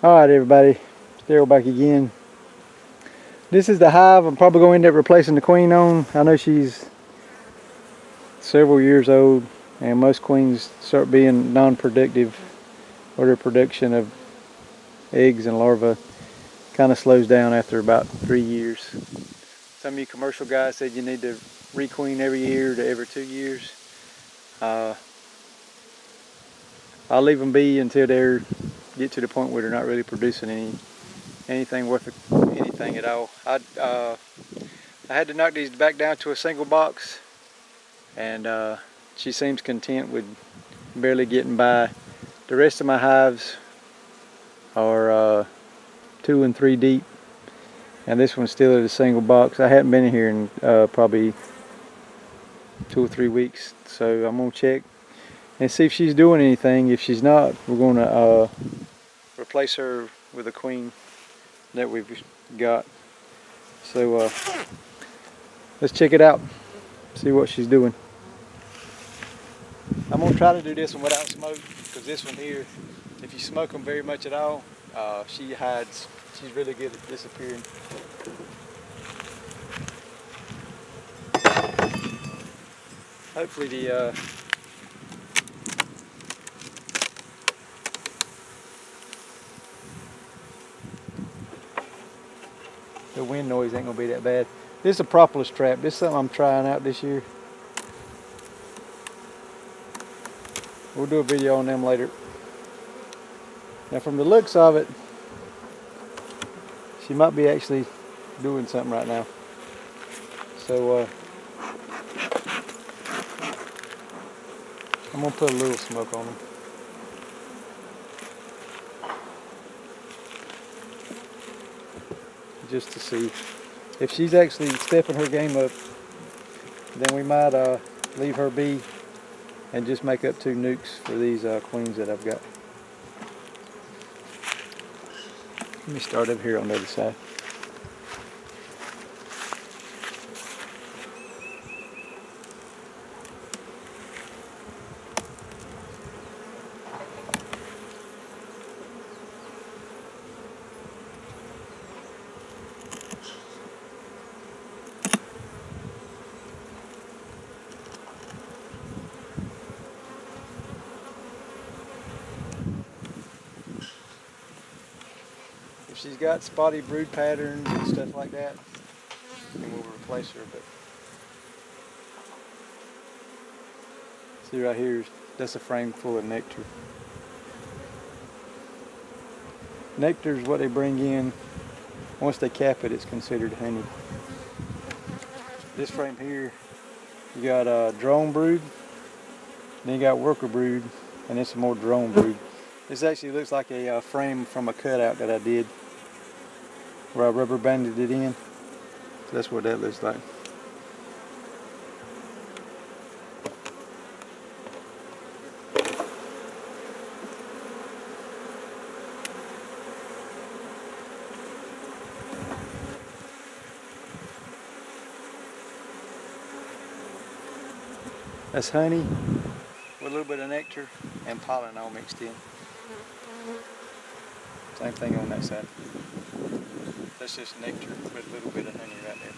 Alright everybody, it's Daryl back again. This is the hive I'm probably going to end up replacing the queen on. I know she's several years old and most queens start being non-productive, or their production of eggs and larvae kind of slows down after about 3 years. Some of you commercial guys said you need to requeen every year to every 2 years. I'll leave them be until they get to the point where they're not really producing anything worth anything at all. I had to knock these back down to a single box, and she seems content with barely getting by. The rest of my hives are 2 and 3 deep, and this one's still at a single box. I haven't been in here in probably 2 or 3 weeks, so I'm gonna check and see if she's doing anything. If she's not, we're gonna replace her with a queen that we've got. So let's check it out, see what she's doing. I'm gonna try to do this one without smoke, because this one here, if you smoke them very much at all, she hides. She's really good at disappearing. Hopefully the wind noise ain't gonna be that bad. This is a propolis trap. This is something I'm trying out this year. We'll do a video on them later. Now from the looks of it, she might be actually doing something right now. So I'm gonna put a little smoke on them. Just to see if she's actually stepping her game up. Then we might leave her be and just make up 2 nukes for these queens that I've got. Let me start over here on the other side. If she's got spotty brood patterns and stuff like that, then we'll replace her. But see right here, that's a frame full of nectar. Nectar is what they bring in. Once they cap it, it's considered honey. This frame here, you got drone brood, then you got worker brood, and then some more drone brood. This actually looks like a frame from a cutout that I did, where I rubber banded it in. So that's what that looks like. That's honey with a little bit of nectar and pollen all mixed in. Same thing on that side. That's just nectar with a little bit of honey right there.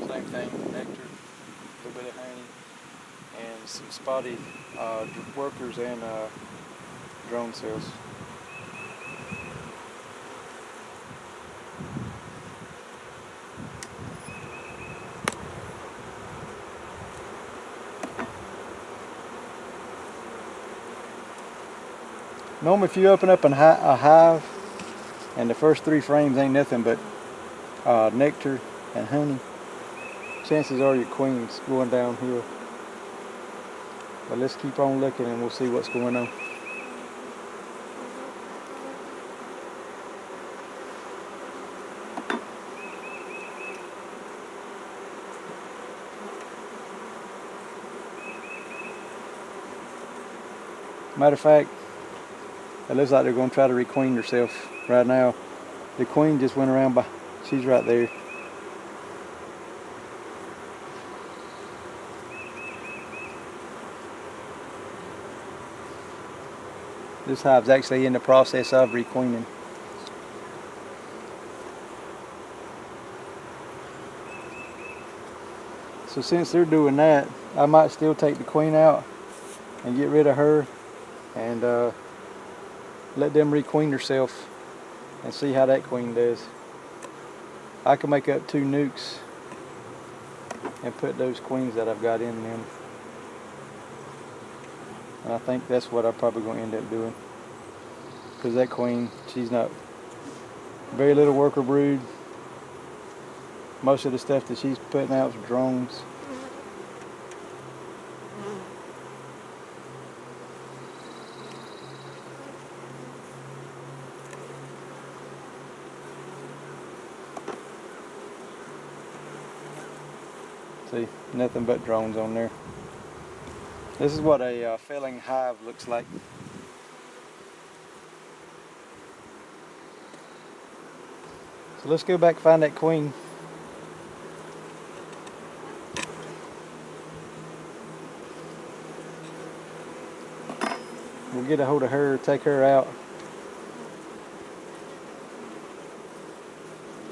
Same thing, nectar, a little bit of honey, and some spotty workers and drone cells. Normally if you open up a hive and the first 3 frames ain't nothing but nectar and honey, chances are your queen's going downhill. But let's keep on looking and we'll see what's going on. Matter of fact, it looks like they're going to try to requeen herself. right now. The queen just went around by, she's right there. This hive's actually in the process of requeening. So since they're doing that, I might still take the queen out and get rid of her and let them requeen herself and see how that queen does. I can make up 2 nukes and put those queens that I've got in them. And I think that's what I'm probably going to end up doing. Because that queen, she's not, very little worker brood. Most of the stuff that she's putting out is drones. See, nothing but drones on there. This is what a failing hive looks like. So let's go back and find that queen. We'll get a hold of her, take her out.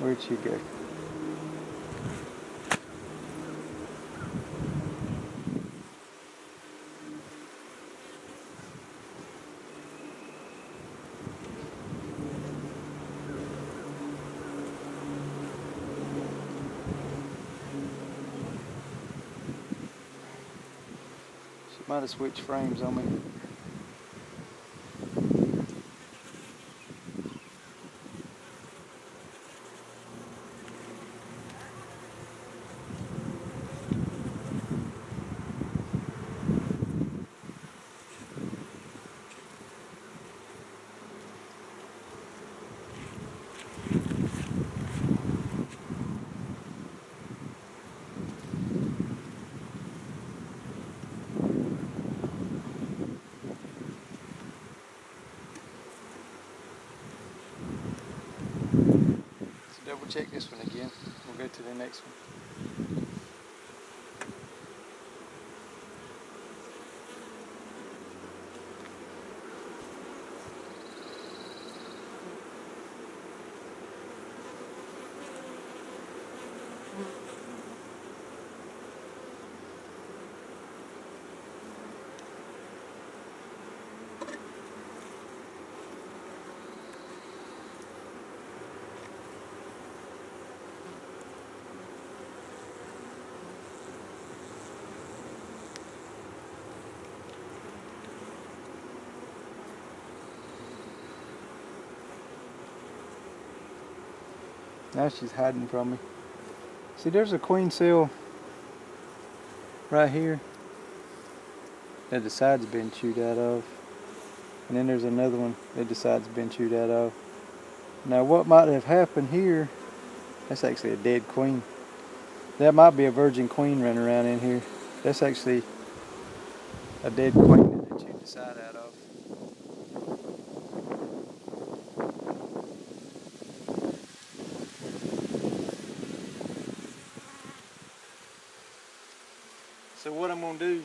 Where'd she go? She might have switched frames on me. Double check this one again. We'll go to the next one. Now she's hiding from me. See, there's a queen cell right here that the side's been chewed out of. And then there's another one that the side's been chewed out of. Now what might have happened here, that's actually a dead queen. That might be a virgin queen running around in here. That's actually a dead queen that they chewed the side out of. So what I'm going to do,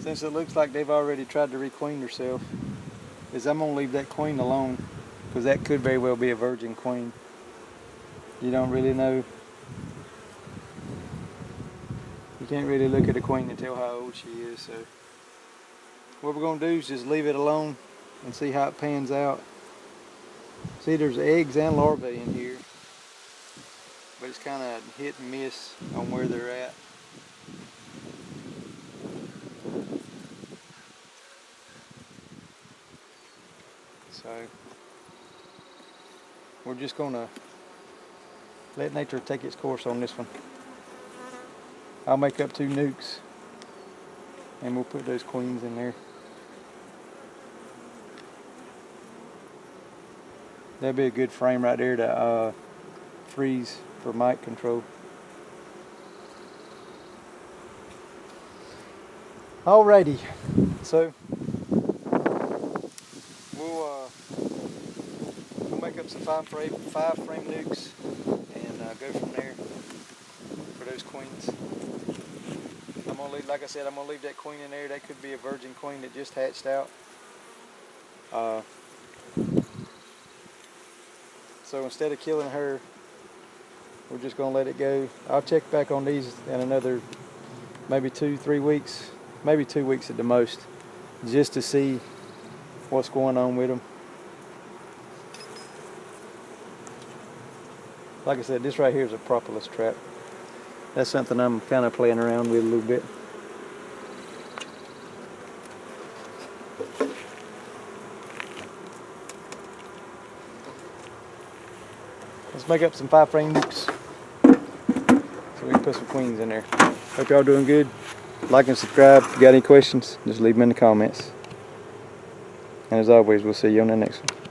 since it looks like they've already tried to requeen herself, is I'm going to leave that queen alone, because that could very well be a virgin queen. You don't really know. You can't really look at a queen and tell how old she is. So what we're going to do is just leave it alone and see how it pans out. See, there's eggs and larvae in here, but it's kind of hit and miss on where they're at. So we're just going to let nature take its course on this one. I'll make up 2 nukes and we'll put those queens in there. That'd be a good frame right there to freeze for mic control. Alrighty, so up some 5-frame nukes and go from there for those queens. I'm gonna leave, like I said, I'm gonna leave that queen in there. That could be a virgin queen that just hatched out. So instead of killing her, we're just gonna let it go. I'll check back on these in another maybe 2-3 weeks, maybe 2 weeks at the most, just to see what's going on with them. Like I said, this right here is a propolis trap. That's something I'm kind of playing around with a little bit. Let's make up some 5-frame nukes so we can put some queens in there. Hope y'all doing good. Like and subscribe. If you got any questions, just leave them in the comments. And as always, we'll see you on the next one.